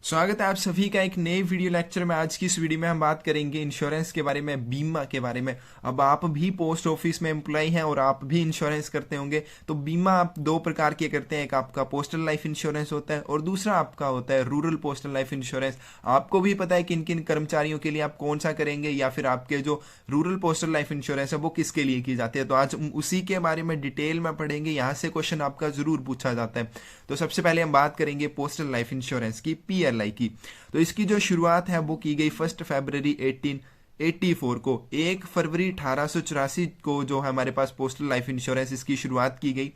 स्वागत है आप सभी का एक नए वीडियो लेक्चर में। आज की इस वीडियो में हम बात करेंगे इंश्योरेंस के बारे में, बीमा के बारे में। अब आप भी पोस्ट ऑफिस में एम्प्लॉय हैं और आप भी इंश्योरेंस करते होंगे। तो बीमा आप दो प्रकार के करते हैं, एक आपका पोस्टल लाइफ इंश्योरेंस होता है और दूसरा आपका होता है रूरल पोस्टल लाइफ इंश्योरेंस। आपको भी पता है किन किन कर्मचारियों के लिए आप कौन सा करेंगे, या फिर आपके जो रूरल पोस्टल लाइफ इंश्योरेंस है वो किसके लिए की जाती है। तो आज उसी के बारे में डिटेल में पढ़ेंगे, यहाँ से क्वेश्चन आपका जरूर पूछा जाता है। तो सबसे पहले हम बात करेंगे पोस्टल लाइफ इंश्योरेंस की, PLI की। तो इसकी जो शुरुआत है वो की गई 1 फरवरी 1884 को। 1 फरवरी 1884 को जो हमारे पास पोस्टल लाइफ इंश्योरेंस इसकी शुरुआत की गई।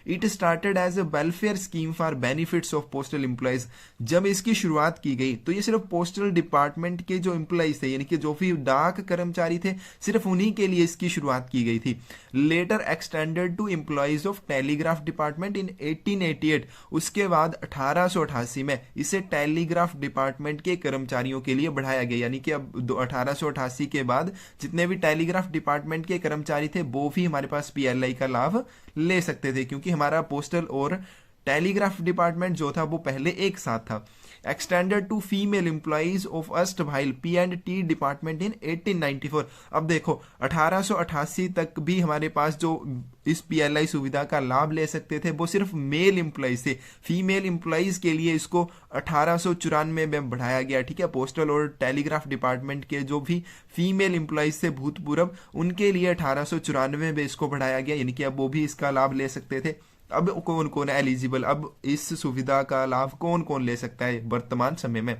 It started as a welfare scheme for benefits of postal employees. जब इसकी शुरुआत की गई तो ये सिर्फ पोस्टल डिपार्टमेंट के जो एम्प्लॉयज थे, यानी कि जो भी डाक कर्मचारी थे, सिर्फ उन्हीं के लिए इसकी शुरुआत की गई थी। Later extended to employees of telegraph department in 1888। उसके बाद 1888 में इसे टेलीग्राफ डिपार्टमेंट के कर्मचारियों के लिए बढ़ाया गया, यानी कि अब 1888 के बाद जितने भी टेलीग्राफ डिपार्टमेंट के कर्मचारी थे वो भी हमारे पास PLI का लाभ ले सकते थे, क्योंकि हमारा पोस्टल और टेलीग्राफ डिपार्टमेंट जो था वो पहले एक साथ था। Extended to female employees of erstwhile P&T department in 1894। अब देखो 1888 तक भी हमारे पास जो इस PLI सुविधा का लाभ ले सकते थे वो सिर्फ मेल एम्प्लॉइज थे। फीमेल एम्प्लॉइज के लिए इसको 1894 में बढ़ाया गया। ठीक है, पोस्टल और टेलीग्राफ डिपार्टमेंट के जो भी फीमेल एम्प्लॉइज थे भूतपूर्व, उनके लिए 1894 में इसको बढ़ाया गया, यानी कि अब वो भी इसका लाभ ले सकते थे। अब कौन कौन है एलिजिबल, अब इस सुविधा का लाभ कौन कौन ले सकता है वर्तमान समय में?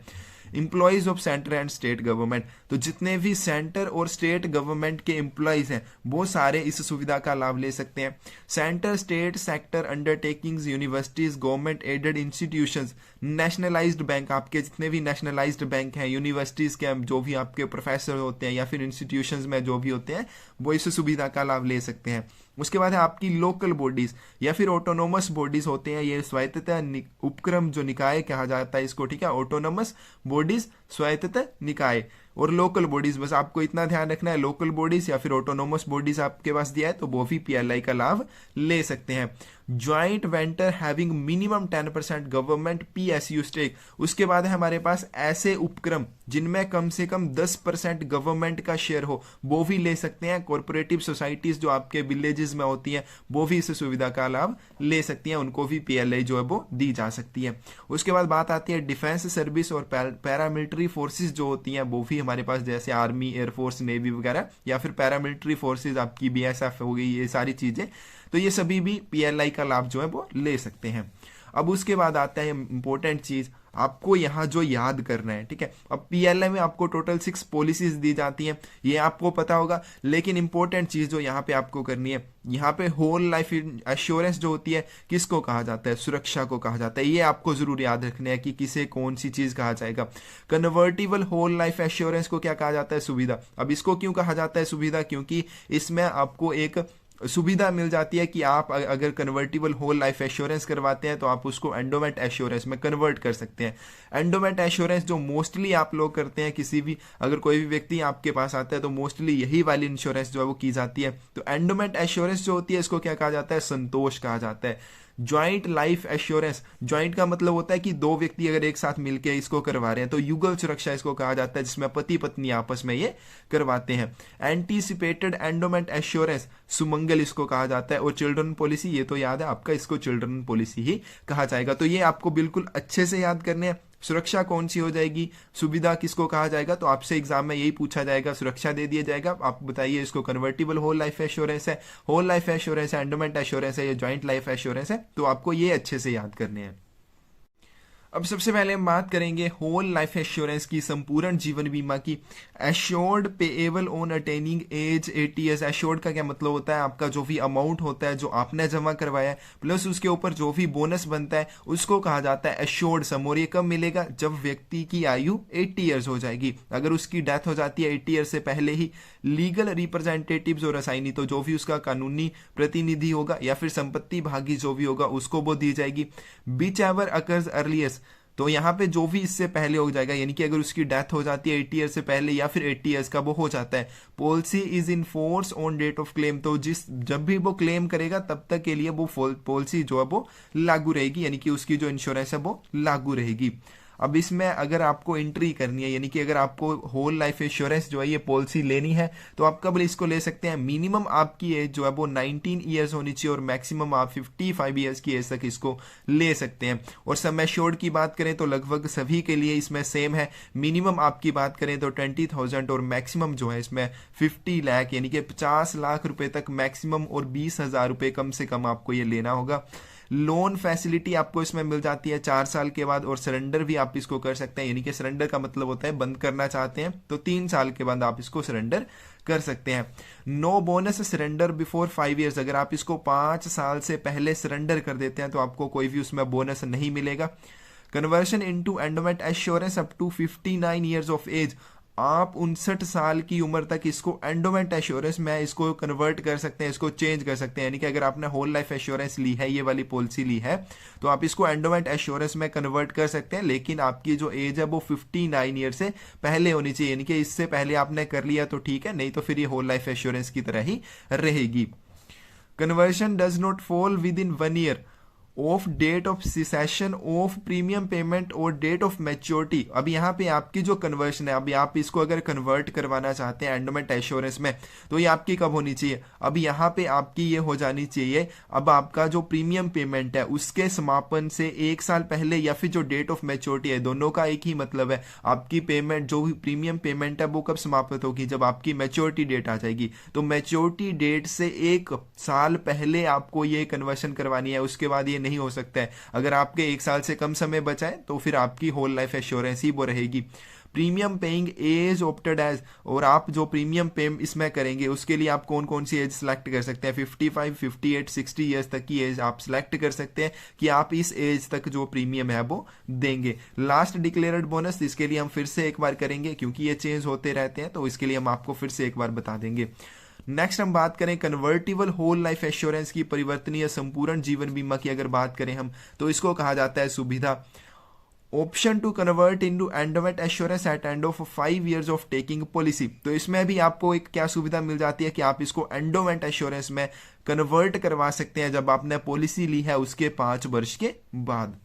Employees of centre and state government. तो जितने भी सेंटर और स्टेट गवर्नमेंट के एम्प्लॉयज हैं वो सारे इस सुविधा का लाभ ले सकते हैं। Centre state sector undertakings, universities, government aided institutions, nationalised bank, आपके जितने भी नेशनलाइज्ड बैंक हैं, यूनिवर्सिटीज के जो भी आपके प्रोफेसर होते हैं या फिर इंस्टीट्यूशंस में जो भी होते हैं, वो इस सुविधा का लाभ ले सकते हैं। उसके बाद है आपकी लोकल बॉडीज या फिर ऑटोनोमस बॉडीज होते हैं, ये स्वायत्तता उपक्रम जो निकाय कहा जाता है इसको। ठीक है, ऑटोनोमस बॉडीज, स्वायत्तता निकाय और लोकल बॉडीज। बस आपको इतना ध्यान रखना है, लोकल बॉडीज या फिर ऑटोनोमस बॉडीज आपके पास दिया है तो वो भी PLI का लाभ ले सकते हैं। Joint venture having minimum 10% government PSU stake. उसके बाद है हमारे पास ऐसे उपक्रम जिनमें कम से कम 10% गवर्नमेंट का शेयर हो, वो भी ले सकते हैं। कॉर्पोरेटिव सोसाइटीज जो आपके विलेजेस में होती हैं वो भी इस सुविधा का लाभ ले सकती हैं, उनको भी PLI जो है वो दी जा सकती है। उसके बाद बात आती है डिफेंस सर्विस और पैरामिलिट्री फोर्सेज जो होती हैं वो भी हमारे पास, जैसे आर्मी, एयरफोर्स, नेवी वगैरह, या फिर पैरामिलिट्री फोर्सेज आपकी BSF हो गई, ये सारी चीजें, तो ये सभी भी PLI का लाभ जो है वो ले सकते हैं। अब उसके बाद आता है इंपॉर्टेंट चीज, आपको यहाँ जो याद करना है। ठीक है, अब PLI में आपको टोटल 6 पॉलिसीज दी जाती हैं, ये आपको पता होगा, लेकिन इंपॉर्टेंट चीज जो यहाँ पे आपको करनी है, यहाँ पे होल लाइफ एश्योरेंस जो होती है किसको कहा जाता है? सुरक्षा को कहा जाता है। ये आपको जरूर याद रखना है कि किसे कौन सी चीज कहा जाएगा। कन्वर्टिबल होल लाइफ एश्योरेंस को क्या कहा जाता है? सुविधा। अब इसको क्यों कहा जाता है सुविधा? क्योंकि इसमें आपको एक सुविधा मिल जाती है कि आप अगर कन्वर्टिबल होल लाइफ एश्योरेंस करवाते हैं तो आप उसको एंडोमेंट एश्योरेंस में कन्वर्ट कर सकते हैं। एंडोमेंट एश्योरेंस जो मोस्टली आप लोग करते हैं, किसी भी अगर कोई भी व्यक्ति आपके पास आता है तो मोस्टली यही वाली इंश्योरेंस जो है वो की जाती है। तो एंडोमेंट एश्योरेंस जो होती है इसको क्या कहा जाता है? संतोष कहा जाता है। ज्वाइंट लाइफ एश्योरेंस, ज्वाइंट का मतलब होता है कि दो व्यक्ति अगर एक साथ मिलकर इसको करवा रहे हैं तो युगल सुरक्षा इसको कहा जाता है, जिसमें पति पत्नी आपस में ये करवाते हैं। एंटीसिपेटेड एंडोमेंट एश्योरेंस, सुमंगल इसको कहा जाता है। और चिल्ड्रन पॉलिसी, ये तो याद है आपका, इसको चिल्ड्रन पॉलिसी ही कहा जाएगा। तो ये आपको बिल्कुल अच्छे से याद करने हैं। सुरक्षा कौन सी हो जाएगी, सुविधा किसको कहा जाएगा, तो आपसे एग्जाम में यही पूछा जाएगा, सुरक्षा दे दिया जाएगा, आप बताइए इसको कन्वर्टिबल होल लाइफ एश्योरेंस है, होल लाइफ एश्योरेंस है, एंडोमेंट एश्योरेंस है, या ज्वाइंट लाइफ एश्योरेंस है। तो आपको ये अच्छे से याद करने हैं। अब सबसे पहले हम बात करेंगे होल लाइफ एश्योरेंस की, संपूर्ण जीवन बीमा की। Assured payable on attaining age 80 years. Assured का क्या मतलब होता है? आपका जो भी अमाउंट होता है जो आपने जमा करवाया है प्लस उसके ऊपर जो भी बोनस बनता है उसको कहा जाता है एश्योर्ड सम। और ये कब मिलेगा? जब व्यक्ति की आयु 80 ईयर्स हो जाएगी। अगर उसकी डेथ हो जाती है 80 ईयर्स से पहले ही, लीगल रिप्रेजेंटेटिव्स और असाइनी, तो जो भी उसका कानूनी प्रतिनिधि होगा या फिर संपत्ति भागी जो भी होगा उसको वो दी जाएगी। बीच एवर अकर्स अर्लिएस्ट, तो यहाँ पे जो भी इससे पहले हो जाएगा, यानी कि अगर उसकी डेथ हो जाती है 80 ईयर से पहले या फिर 80 ईयर्स का वो हो जाता है। Policy is in force on date of claim, तो जब भी वो क्लेम करेगा तब तक के लिए वो पॉलिसी जो है वो लागू रहेगी, यानी कि उसकी जो इंश्योरेंस है वो लागू रहेगी। अब इसमें अगर आपको एंट्री करनी है, यानी कि अगर आपको होल लाइफ इंश्योरेंस जो है ये पॉलिसी लेनी है, तो आप कब इसको ले सकते हैं? मिनिमम आपकी एज जो है वो 19 ईयर्स होनी चाहिए और मैक्सिमम आप 55 ईयर्स की एज तक इसको ले सकते हैं। और सम एश्योर्ड की बात करें तो लगभग सभी के लिए इसमें सेम है। मिनिमम आपकी बात करें तो 20,000 और मैक्सिमम जो है इसमें 50 लाख यानी कि 50 लाख रुपए तक मैक्सिमम, और 20,000 रुपए कम से कम आपको ये लेना होगा। लोन फैसिलिटी आपको इसमें मिल जाती है 4 साल के बाद, और सरेंडर भी आप इसको कर सकते हैं, यानी कि सरेंडर का मतलब होता है बंद करना चाहते हैं तो 3 साल के बाद आप इसको सरेंडर कर सकते हैं। No bonus surrender before 5 years, अगर आप इसको 5 साल से पहले सरेंडर कर देते हैं तो आपको कोई भी उसमें बोनस नहीं मिलेगा। Conversion into endowment assurance up to 59 years of age, आप 59 साल की उम्र तक इसको एंडोमेंट एश्योरेंस में इसको कन्वर्ट कर सकते हैं, इसको चेंज कर सकते हैं। यानी कि अगर आपने होल लाइफ एश्योरेंस ली है, ये वाली पॉलिसी ली है, तो आप इसको एंडोमेंट एश्योरेंस में कन्वर्ट कर सकते हैं, लेकिन आपकी जो एज है वो 59 ईयर से पहले होनी चाहिए। यानी कि इससे पहले आपने कर लिया तो ठीक है, नहीं तो फिर ये होल लाइफ एश्योरेंस की तरह ही रहेगी। Conversion does not fall within 1 year of date of cessation of premium payment और डेट ऑफ मैच्योरिटी। अब यहाँ पे आपकी जो कन्वर्शन है, अभी आप इसको अगर कन्वर्ट करवाना चाहते हैं एंडोमेंट एश्योरेंस में, तो ये आपकी कब होनी चाहिए? अब यहाँ पे आपकी ये हो जानी चाहिए, अब आपका जो प्रीमियम पेमेंट है उसके समापन से 1 साल पहले, या फिर जो डेट ऑफ मैच्योरिटी है, दोनों का एक ही मतलब है। आपकी पेमेंट जो भी प्रीमियम पेमेंट है वो कब समाप्त होगी? जब आपकी मैच्योरिटी डेट आ जाएगी। तो मैच्योरिटी डेट से 1 साल पहले आपको ये कन्वर्शन करवानी है, उसके बाद ये नहीं हो सकता है। अगर आपके 1 साल से कम समय बचा है तो फिर आपकी होल लाइफ एश्योरेंस ही वो रहेगी। Premium paying age opted age, और आप जो प्रीमियम पे इसमें करेंगे उसके लिए आप कौन कौन सी एज सिलेक्ट कर सकते हैं? 55, 58, 60 ईयर्स तक की एज आप सिलेक्ट कर सकते हैं कि आप इस एज तक जो प्रीमियम है वो देंगे। लास्ट डिक्लेयर्ड बोनस, इसके लिए हम फिर से एक बार करेंगे क्योंकि ये चेंज होते रहते हैं, तो इसके लिए हम आपको फिर से एक बार बता देंगे। नेक्स्ट हम बात करें कन्वर्टिबल होल लाइफ एश्योरेंस की, परिवर्तनीय संपूर्ण जीवन बीमा की अगर बात करें हम, तो इसको कहा जाता है सुविधा। Option to convert into endowment assurance at end of 5 years of taking policy, तो इसमें भी आपको एक क्या सुविधा मिल जाती है कि आप इसको एंडोमेंट एश्योरेंस में कन्वर्ट करवा सकते हैं जब आपने पॉलिसी ली है उसके 5 वर्ष के बाद।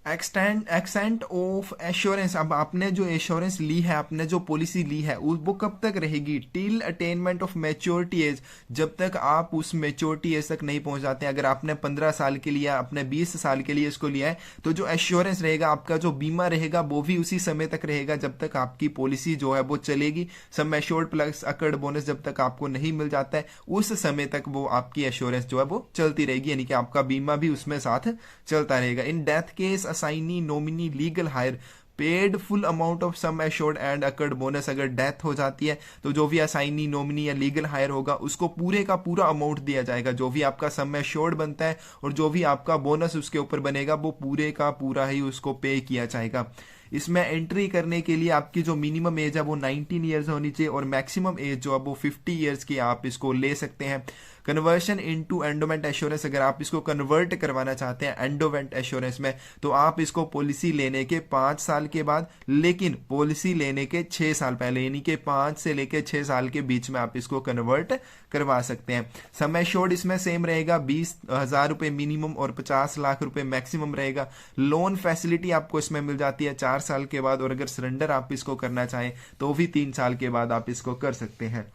एक्सटेंट ऑफ एश्योरेंस, अब आपने जो एश्योरेंस ली है, आपने जो पॉलिसी ली है वो कब तक रहेगी? Till attainment of maturity age, जब तक आप उस मैच्योरिटी एज तक नहीं पहुंच जाते हैं। अगर आपने 15 साल के लिए, आपने 20 साल के लिए इसको लिया है, तो जो एश्योरेंस रहेगा, आपका जो बीमा रहेगा वो भी उसी समय तक रहेगा जब तक आपकी पॉलिसी जो है वो चलेगी। सम एश्योर्ड प्लस अकर्ड बोनस जब तक आपको नहीं मिल जाता है उस समय तक वो आपकी एश्योरेंस जो है वो चलती रहेगी, यानी कि आपका बीमा भी उसमें साथ चलता रहेगा। In death case assignee nominee legal higher paid full amount of sum assured and occurred bonus, अगर डेथ हो जाती है तो जो भी असाइनी नॉमिनी या लीगल हायर होगा उसको पूरे का पूरा अमाउंट दिया जाएगा। जो भी आपका सम एश्योर्ड बनता है और जो भी आपका बोनस उसके ऊपर बनेगा वो पूरे का पूरा ही उसको पे किया जाएगा। इसमें एंट्री करने के लिए आपकी जो मिनिमम एज है वो 19 ईयर्स होनी चाहिए और मैक्सिमम एज जो है वो 50 ईयर्स की आप इसको ले सकते हैं। कन्वर्शन इनटू एंडोमेंट एश्योरेंस, अगर आप इसको कन्वर्ट करवाना चाहते हैं एंडोमेंट एश्योरेंस में, तो आप इसको पॉलिसी लेने के 5 साल के बाद, लेकिन पॉलिसी लेने के 6 साल पहले, यानी कि 5 से लेके 6 साल के बीच में आप इसको कन्वर्ट करवा सकते हैं। सम एश्योर्ड इसमें सेम रहेगा, 20,000 रुपए मिनिमम और 50 लाख रुपए मैक्सिमम रहेगा। लोन फैसिलिटी आपको इसमें मिल जाती है 4 साल के बाद, और अगर सरेंडर आप इसको करना चाहें तो भी 3 साल के बाद आप इसको कर सकते हैं।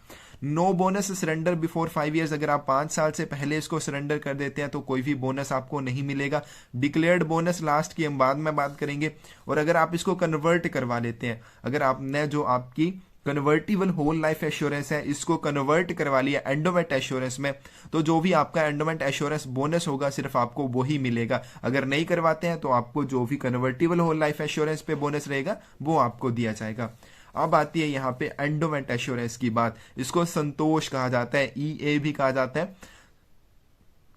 No bonus surrender before 5 years, अगर आप 5 साल से पहले इसको सरेंडर कर देते हैं तो कोई भी बोनस आपको नहीं मिलेगा। डिक्लेयर्ड बोनस लास्ट की हम बाद में बात करेंगे। और अगर आप इसको कन्वर्ट करवा लेते हैं, अगर आपने जो आपकी कन्वर्टिबल होल लाइफ एश्योरेंस है इसको कन्वर्ट करवा लिया एंडोमेंट एश्योरेंस में, तो जो भी आपका एंडोमेंट एश्योरेंस बोनस होगा सिर्फ आपको वही मिलेगा। अगर नहीं करवाते हैं तो आपको जो भी कन्वर्टिबल होल लाइफ एश्योरेंस पे बोनस रहेगा वो आपको दिया जाएगा। अब आती है यहाँ पे एंडोमेंट एश्योरेंस की बात। इसको संतोष कहा जाता है, ईए भी कहा जाता है,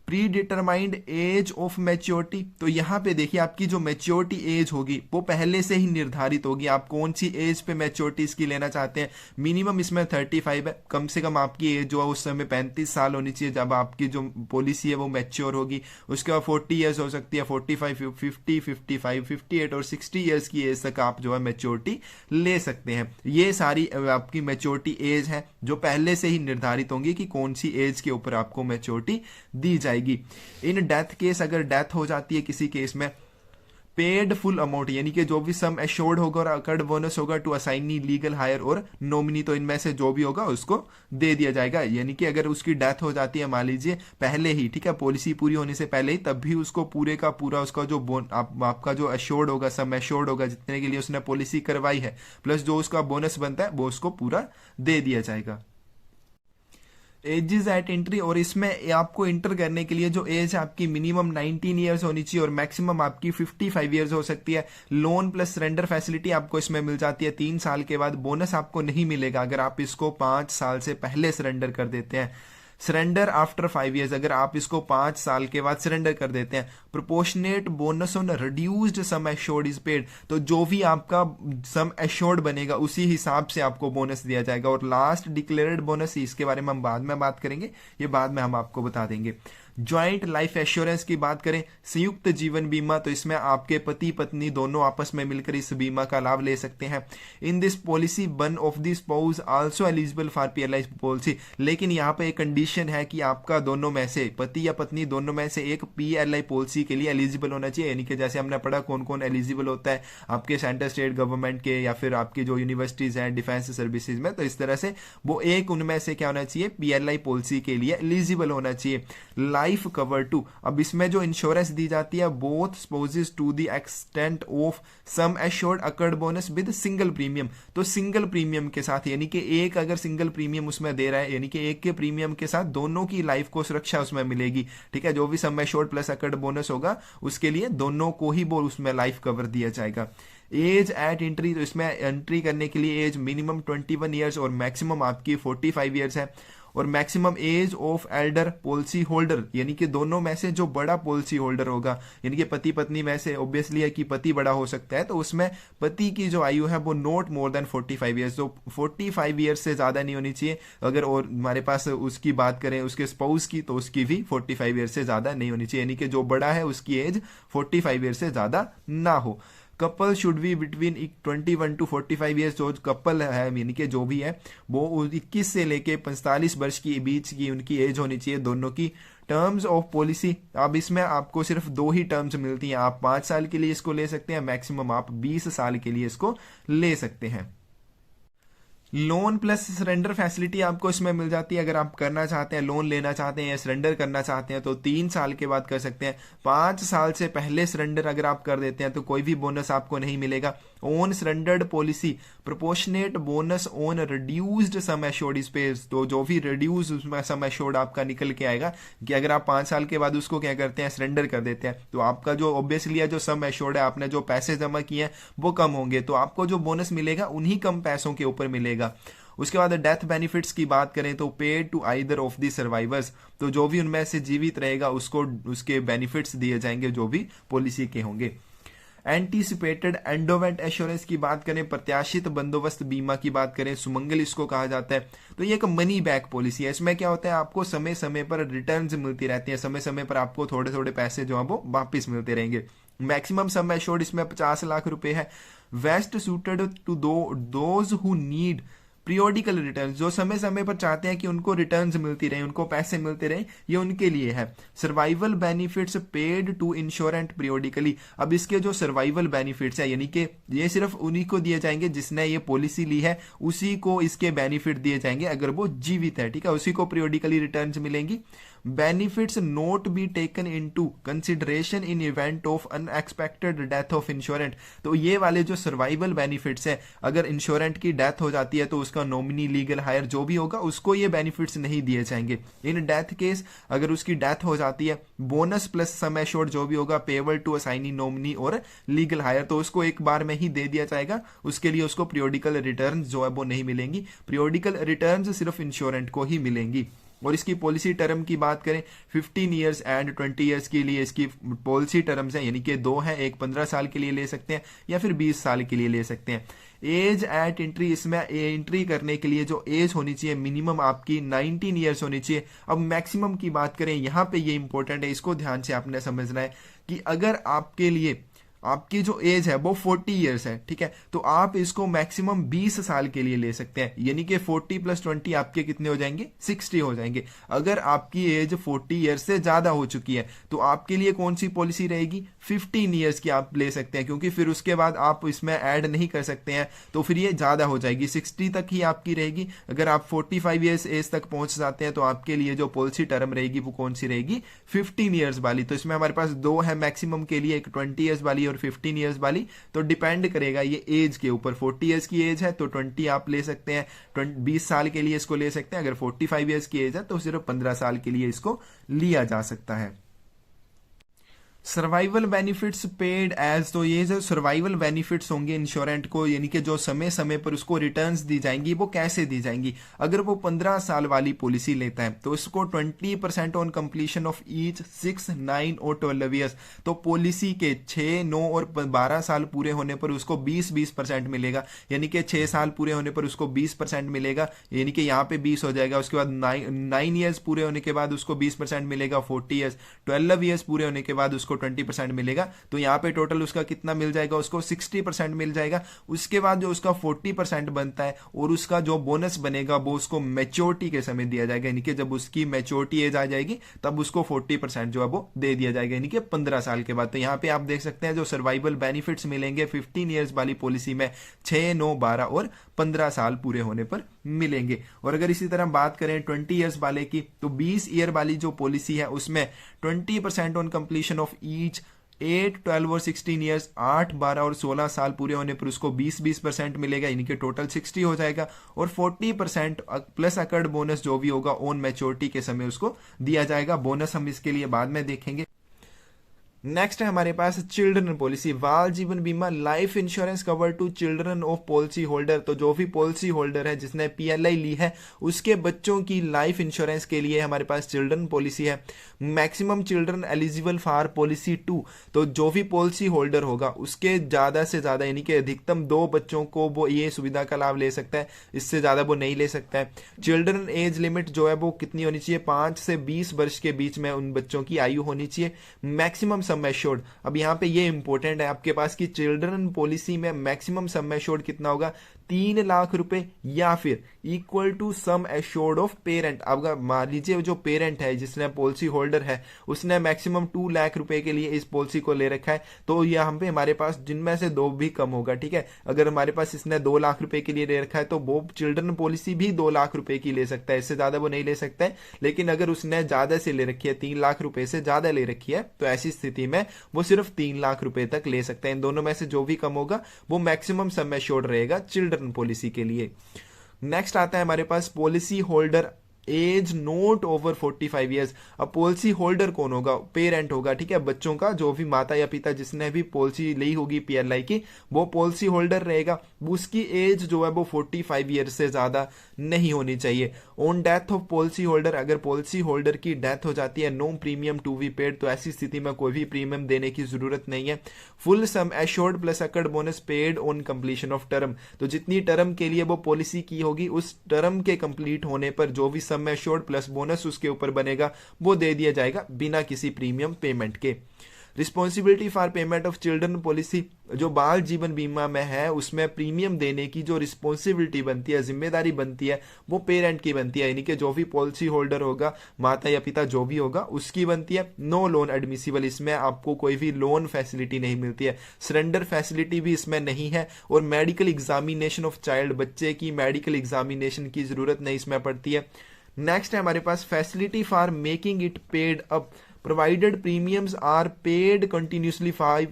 predetermined age of maturity. तो यहाँ पे देखिए आपकी जो मैच्योरिटी एज होगी वो पहले से ही निर्धारित होगी। आप कौन सी एज पे मैच्योरिटी इसकी लेना चाहते हैं। मिनिमम इसमें 35 है, कम से कम आपकी एज जो है उस समय 35 साल होनी चाहिए जब आपकी जो पॉलिसी है वो मैच्योर होगी। उसके बाद 40 ईयर्स हो सकती है, 45, 50, 55, 58 और 60 ईयर्स की एज तक आप जो है मैच्योरिटी ले सकते हैं। ये सारी आपकी मैच्योरिटी एज है जो पहले से ही निर्धारित होंगी कि कौन सी एज के ऊपर आपको मैच्योरिटी दी जाए। इन डेथ केस, अगर डेथ हो जाती है किसी केस में, पेड फुल अमाउंट, यानी कि जो भी सम एश्योर्ड होगा और अकर्ड बोनस होगा टू असाइनी, लीगल हायर और नॉमिनी, तो इनमें से जो भी होगा उसको दे दिया जाएगा। यानी कि अगर उसकी डेथ हो जाती है मान लीजिए पहले ही, ठीक है, पॉलिसी पूरी होने से पहले ही, तब भी उसको पूरे का पूरा उसका जो आपका जो एश्योर्ड होगा, सम एश्योर्ड होगा जितने के लिए उसने पॉलिसी करवाई है, प्लस जो उसका बोनस बनता है वो उसको पूरा दे दिया जाएगा। एजेस एट एंट्री, और इसमें आपको इंटर करने के लिए जो एज है आपकी मिनिमम 19 ईयर्स होनी चाहिए और मैक्सिमम आपकी 55 ईयर्स हो सकती है। लोन प्लस सरेंडर फैसिलिटी आपको इसमें मिल जाती है 3 साल के बाद। बोनस आपको नहीं मिलेगा अगर आप इसको 5 साल से पहले सरेंडर कर देते हैं। सरेंडर आफ्टर 5 ईयर्स, अगर आप इसको 5 साल के बाद सरेंडर कर देते हैं। Proportionate bonus on reduced sum assured is paid, तो जो भी आपका सम एश्योर्ड बनेगा उसी हिसाब से आपको बोनस दिया जाएगा। और लास्ट डिक्लेयर्ड बोनस, इसके बारे में हम बाद में बात करेंगे, ये बाद में हम आपको बता देंगे। ज्वाइंट लाइफ एश्योरेंस की बात करें, संयुक्त जीवन बीमा, तो इसमें आपके पति पत्नी दोनों आपस में मिलकर इस बीमा का लाभ ले सकते हैं। In this policy one of the spouse also eligible for PLI policy, लेकिन यहाँ पे एक कंडीशन है कि आपका दोनों में से, पति या पत्नी दोनों में से एक पीएलआई पॉलिसी के लिए एलिजिबल होना चाहिए। यानी कि जैसे हमने पढ़ा कौन कौन एलिजिबल होता है आपके सेंट्रल स्टेट गवर्नमेंट के या फिर आपकी जो यूनिवर्सिटीज हैं डिफेंस सर्विसेज में, तो इस तरह से वो एक उनमें से क्या होना चाहिए, पीएलआई पॉलिसी के लिए एलिजिबल होना चाहिए। लाइफ कवर टू, अब इसमें जो इंश्योरेंस दी जाती है both spouses to the extent of sum assured accrued bonus with single premium, तो सिंगल प्रीमियम के साथ, यानी कि एक अगर सिंगल प्रीमियम उसमें दे रहा है, यानी कि एक के प्रीमियम के साथ दोनों की लाइफ को सुरक्षा उसमें मिलेगी। ठीक है, जो भी सम एश्योर्ड प्लस अकर्ड बोनस होगा उसके लिए दोनों को ही वो उसमें लाइफ कवर दिया जाएगा। एज एट एंट्री, तो इसमें एंट्री करने के लिए एज मिनिमम 21 ईयर्स और मैक्सिमम आपकी 45 ईयर्स है। और maximum age of Elder policy holder, यानी कि दोनों में से जो बड़ा पॉलिसी होल्डर होगा, यानी कि पति पत्नी में से ऑब्वियसली है कि पति बड़ा हो सकता है, तो उसमें पति की जो आयु है वो नॉट मोर देन 45 ईयर्स, तो 45 ईयर्स से ज्यादा नहीं होनी चाहिए। अगर और हमारे पास उसकी बात करें उसके स्पाउस की, तो उसकी भी 45 ईयर्स से ज्यादा नहीं होनी चाहिए, यानी कि जो बड़ा है उसकी एज 45 ईयर्स से ज्यादा ना हो। Couple should be between 21 to 45 years, जो कपल है यानी कि जो भी है वो 21 से लेके 45 वर्ष की बीच की उनकी एज होनी चाहिए दोनों की। टर्म्स ऑफ पॉलिसी, अब इसमें आपको सिर्फ 2 ही टर्म्स मिलती हैं, आप 5 साल के लिए इसको ले सकते हैं, मैक्सिमम आप 20 साल के लिए इसको ले सकते हैं। लोन प्लस सरेंडर फैसिलिटी आपको इसमें मिल जाती है, अगर आप करना चाहते हैं, लोन लेना चाहते हैं या सरेंडर करना चाहते हैं तो 3 साल के बाद कर सकते हैं। 5 साल से पहले सरेंडर अगर आप कर देते हैं तो कोई भी बोनस आपको नहीं मिलेगा। Own surrendered policy, proportionate bonus on reduced sum assured space, तो जो भी रिड्यूस उसमें सम एश्योर्ड आपका निकल के आएगा कि अगर आप 5 साल के बाद उसको क्या करते हैं, सरेंडर कर देते हैं, तो आपका जो ऑब्वियसली है जो सम एश्योर्ड है, आपने जो पैसे जमा किए हैं वो कम होंगे, तो आपको जो बोनस मिलेगा उन्हीं कम पैसों के ऊपर मिलेगा। उसके बाद डेथ बेनिफिट्स की बात करें तो paid to either of the survivors, तो जो भी उनमें से जीवित रहेगा उसको उसके बेनिफिट्स दिए जाएंगे जो भी पॉलिसी के होंगे। एंटीसिपेटेड एंडोवेंट एश्योरेंस की बात करें, प्रत्याशित बंदोबस्त बीमा की बात करें, सुमंगल इसको कहा जाता है, तो ये एक मनी बैक पॉलिसी है। इसमें क्या होता है, आपको समय समय पर रिटर्न्स मिलती रहती है, समय समय पर आपको थोड़े थोड़े पैसे जो है वो वापिस मिलते रहेंगे। मैक्सिमम सम एश्योर्ड इसमें 50 लाख रुपए है। Best suited to those who need periodical return, जो समय समय पर चाहते हैं कि उनको रिटर्न्स मिलती रहे, उनको पैसे मिलते रहे, ये उनके लिए है। Survival benefits paid to insurant periodically, अब इसके जो सर्वाइवल बेनिफिट्स है, यानी कि ये सिर्फ उन्हीं को दिए जाएंगे जिसने ये पॉलिसी ली है, उसी को इसके बेनिफिट दिए जाएंगे अगर वो जीवित है, ठीक है, उसी को पीरियोडिकली रिटर्न्स मिलेंगी। Benefits not be taken into consideration in event of unexpected death of insurant, तो ये वाले जो सर्वाइवल बेनिफिट्स है, अगर इंश्योरेंट की डेथ हो जाती है तो उसका नॉमिनी लीगल हायर जो भी होगा उसको ये बेनिफिट्स नहीं दिए जाएंगे। इन डेथ केस अगर उसकी डेथ हो जाती है, बोनस प्लस सम एश्योर्ड जो भी होगा पेबल टू असाइनी नॉमिनी और लीगल हायर, तो उसको एक बार में ही दे दिया जाएगा, उसके लिए उसको पीरियोडिकल रिटर्न जो है वो नहीं मिलेंगी, पीरियोडिकल रिटर्न सिर्फ इंश्योरेंट को ही मिलेंगी। और इसकी पॉलिसी टर्म की बात करें 15 ईयर्स एंड 20 ईयर्स के लिए इसकी पॉलिसी टर्म्स हैं, यानी कि 2 हैं, एक 15 साल के लिए ले सकते हैं या फिर 20 साल के लिए ले सकते हैं। एज एट एंट्री, इसमें एंट्री करने के लिए जो एज होनी चाहिए मिनिमम आपकी 19 ईयर्स होनी चाहिए। अब मैक्सिमम की बात करें, यहां पे ये इंपॉर्टेंट है, इसको ध्यान से आपने समझना है कि अगर आपके लिए आपकी जो एज है वो 40 ईयर्स है, ठीक है, तो आप इसको मैक्सिमम 20 साल के लिए ले सकते हैं, यानी कि 40 + 20 आपके कितने हो जाएंगे, 60 हो जाएंगे। अगर आपकी एज 40 ईयर्स से ज्यादा हो चुकी है तो आपके लिए कौन सी पॉलिसी रहेगी, 15 ईयर्स की आप ले सकते हैं, क्योंकि फिर उसके बाद आप इसमें ऐड नहीं कर सकते हैं, तो फिर ये ज्यादा हो जाएगी, 60 तक ही आपकी रहेगी। अगर आप 45 ईयर्स एज तक पहुंच जाते हैं तो आपके लिए जो पॉलिसी टर्म रहेगी वो कौन सी रहेगी, 15 ईयर्स वाली। तो इसमें हमारे पास दो है मैक्सिमम के लिए, एक 20 ईयर्स वाली और 15 ईयर्स वाली। तो डिपेंड करेगा ये एज के ऊपर, 40 ईयर्स की एज है तो 20 आप ले सकते हैं, 20 साल के लिए इसको ले सकते हैं। अगर 45 ईयर्स की एज है तो सिर्फ 15 साल के लिए इसको लिया जा सकता है। सर्वाइवल बेनिफिट्स पेड एज, तो ये जो सर्वाइवल बेनिफिट्स होंगे इंश्योरेंट को, यानी कि जो समय समय पर उसको रिटर्न्स दी जाएंगी, वो कैसे दी जाएंगी। अगर वो 15 साल वाली पॉलिसी लेता है तो उसको 20% ऑन कंप्लीशन ऑफ ईच 6, 9 और 12 ईयर्स, तो पॉलिसी के 6, 9 और 12 साल पूरे होने पर उसको 20% मिलेगा, यानी कि 6 साल पूरे होने पर उसको 20% मिलेगा, यानी कि यहाँ पे 20 हो जाएगा। उसके बाद 9 ईयर्स पूरे होने के बाद उसको 20% मिलेगा, 40 ईयर्स, 12 ईयर्स पूरे होने के बाद उसको 20% मिलेगा। तो यहाँ पे टोटल उसका कितना मिल जाएगा, उसको 60% मिल जाएगा। उसके बाद जो उसका 40% बनता है और उसका जो बोनस बनेगा वो उसको मैच्योरिटी के समय दिया जाएगा, यानी कि जब उसकी मैच्योरिटी एज आ जाएगी तब उसको 40% जो है वो दे दिया जाएगा, यानी कि 15 साल के बाद। तो यहाँ पे आप देख सकते हैं जो सर्वाइवल बेनिफिट्स मिलेंगे 15 ईयर्स वाली पॉलिसी में 6, 9, 12 और 15 साल पूरे होने पर मिलेंगे। और अगर इसी तरह बात करें 20 ईयर्स वाले की, तो 20 ईयर वाली जो पॉलिसी है उसमें 20% ऑन कंप्लीशन ऑफ ईच 8, 12 और 16 ईयर्स, 8, 12 और 16 साल पूरे होने पर उसको 20% मिलेगा, यानी कि टोटल 60 हो जाएगा। और 40% प्लस अकर्ड बोनस जो भी होगा ऑन मैच्योरिटी के समय उसको दिया जाएगा। बोनस हम इसके लिए बाद में देखेंगे। नेक्स्ट है हमारे पास चिल्ड्रन पॉलिसी, बाल जीवन बीमा, life insurance cover to children of policy holder. तो जो भी पॉलिसी होल्डर है जिसने पीएलआई ली है उसके बच्चों की लाइफ इंश्योरेंस के लिए हमारे पास चिल्ड्रन पॉलिसी है। Maximum children eligible for policy 2, तो जो भी पॉलिसी होल्डर होगा उसके ज्यादा से ज्यादा, यानी कि अधिकतम 2 बच्चों को वो ये सुविधा का लाभ ले सकता है, इससे ज्यादा वो नहीं ले सकता है। चिल्ड्रन एज लिमिट जो है वो कितनी होनी चाहिए, 5 से 20 वर्ष के बीच में उन बच्चों की आयु होनी चाहिए। मैक्सिमम सम एश्योर्ड, अब यहाँ पे ये इंपॉर्टेंट है आपके पास कि चिल्ड्रन पॉलिसी में मैक्सिमम सम एश्योर्ड कितना होगा, 3 लाख रुपए या फिर equal to sum assured of parent. अब मान लीजिए जो पेरेंट है जिसने पॉलिसी होल्डर है उसने मैक्सिमम 2 लाख रुपए के लिए इस पॉलिसी को ले रखा है, तो यहाँ पे हमारे पास जिनमें से 2 भी कम होगा, ठीक है। अगर हमारे पास इसने 2 लाख रुपए के लिए ले रखा है तो वो चिल्ड्रन पॉलिसी भी 2 लाख रुपए की ले सकता है, इससे ज्यादा वो नहीं ले सकता है। लेकिन अगर उसने ज्यादा से ले रखी है, 3 लाख रुपए से ज्यादा ले रखी है, तो ऐसी स्थिति में वो सिर्फ 3 लाख रुपए तक ले सकते हैं। इन दोनों में से जो भी कम होगा वो मैक्सिमम सम एश्योर्ड रहेगा चिल्ड्रन पॉलिसी के लिए। नेक्स्ट आता है हमारे पास policy holder age not over 45 years. अब पॉलिसी होल्डर कौन होगा, पेरेंट होगा, ठीक है, बच्चों का जो भी माता या पिता जिसने भी पॉलिसी ली होगी पीएलआई की वो पॉलिसी होल्डर रहेगा। उसकी एज जो है वो 45 ईयर्स से ज्यादा नहीं होनी चाहिए। On death of policy holder, अगर पॉलिसी होल्डर की डेथ हो जाती है, no premium to be paid, तो ऐसी स्थिति में कोई भी प्रीमियम देने की जरूरत नहीं है। Full sum assured plus accrued bonus paid on completion of term, तो जितनी टर्म के लिए वो पॉलिसी की होगी उस टर्म के कंप्लीट होने पर जो भी सम एश्योर्ड प्लस बोनस उसके ऊपर बनेगा वो दे दिया जाएगा बिना किसी प्रीमियम पेमेंट के। Responsibility for payment of children policy, जो बाल जीवन बीमा में है उसमें प्रीमियम देने की जो रिस्पॉन्सिबिलिटी बनती है, जिम्मेदारी बनती है, वो पेरेंट की बनती है, यानी कि जो भी पॉलिसी होल्डर होगा, माता या पिता जो भी होगा उसकी बनती है। नो लोन एडमिसिबल, इसमें आपको कोई भी लोन फैसिलिटी नहीं मिलती है, सरेंडर फैसिलिटी भी इसमें नहीं है, और मेडिकल एग्जामिनेशन ऑफ चाइल्ड, बच्चे की मेडिकल एग्जामिनेशन की जरूरत नहीं इसमें पड़ती है। नेक्स्ट है हमारे पास facility for making it paid up, provided premiums are paid continuously for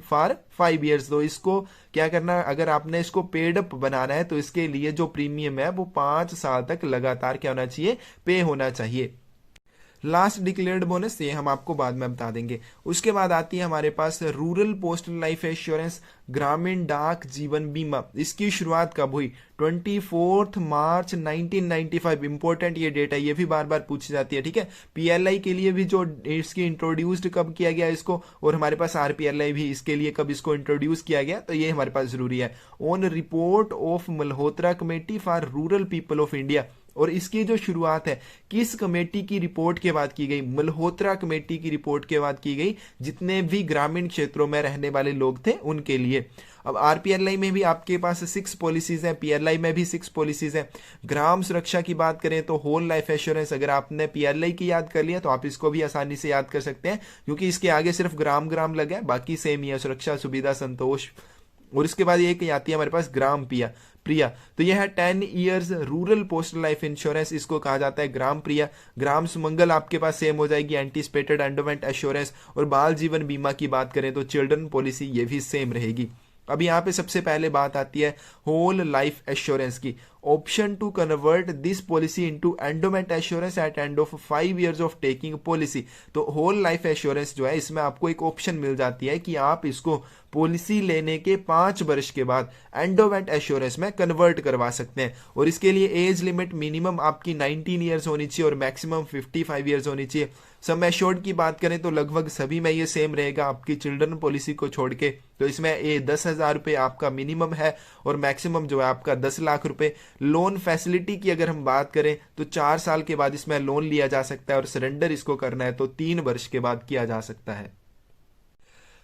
5 years. तो इसको क्या करना है, अगर आपने इसको पेड अप बनाना है तो इसके लिए जो प्रीमियम है वो 5 साल तक लगातार क्या होना चाहिए, पे होना चाहिए। लास्ट डिक्लेयर्ड बोनस ये हम आपको बाद में बता देंगे। उसके बाद आती है हमारे पास रूरल पोस्टल लाइफ इंश्योरेंस, ग्रामीण डाक जीवन बीमा। इसकी शुरुआत कब हुई, 24 मार्च 1995। इंपॉर्टेंट ये डेट है, ये भी बार बार पूछी जाती है, ठीक है। पीएलआई के लिए भी जो इसकी इंट्रोड्यूस्ड कब किया गया इसको, और हमारे पास आरपीएलआई भी इसके लिए कब इसको इंट्रोड्यूस किया गया, तो ये हमारे पास जरूरी है। On report of Malhotra committee for rural people of India, और इसकी जो शुरुआत है किस कमेटी की रिपोर्ट के बाद की गई? मल्होत्रा कमेटी की रिपोर्ट के बाद की गई, जितने भी ग्रामीण क्षेत्रों में रहने वाले लोग थे उनके लिए। अब आरपीएलआई में भी आपके पास 6 पॉलिसीज हैं, पीएलआई में भी 6 पॉलिसीज हैं। ग्राम सुरक्षा की बात करें तो होल लाइफ एश्योरेंस, अगर आपने पीएलआई की याद कर लिया तो आप इसको भी आसानी से याद कर सकते हैं, क्योंकि इसके आगे सिर्फ ग्राम ग्राम लगा है, बाकी सेम ही है, सुरक्षा, सुविधा, संतोष। और इसके बाद एक आती है हमारे पास ग्राम प्रिया। तो यह है 10 years rural postal life insurance, इसको कहा जाता है ग्राम प्रिया। ग्राम सुमंगल आपके पास सेम हो जाएगी, एंटीसिपेटेड एंडोमेंट एश्योरेंस। और बाल जीवन बीमा की बात करें तो चिल्ड्रन पॉलिसी, ये भी सेम रहेगी। अब यहाँ पे सबसे पहले बात आती है होल लाइफ एश्योरेंस की। Option to convert this policy into endowment assurance at end of 5 years of taking policy. तो होल लाइफ एश्योरेंस जो है, इसमें आपको एक ऑप्शन मिल जाती है कि आप इसको पॉलिसी लेने के 5 वर्ष के बाद एंडोमेंट एश्योरेंस में कन्वर्ट करवा सकते हैं। और इसके लिए एज लिमिट मिनिमम आपकी 19 ईयर्स होनी चाहिए और मैक्सिमम 55 ईयर्स होनी चाहिए। सम एश्योर्ड की बात करें तो लगभग सभी में ये सेम रहेगा, आपकी चिल्ड्रन पॉलिसी को छोड़ के। तो इसमें ये 10,000 रुपये आपका मिनिमम है और मैक्सिमम जो है आपका 10 लाख रुपए। लोन फैसिलिटी की अगर हम बात करें तो 4 साल के बाद इसमें लोन लिया जा सकता है और सरेंडर इसको करना है तो 3 वर्ष के बाद किया जा सकता है।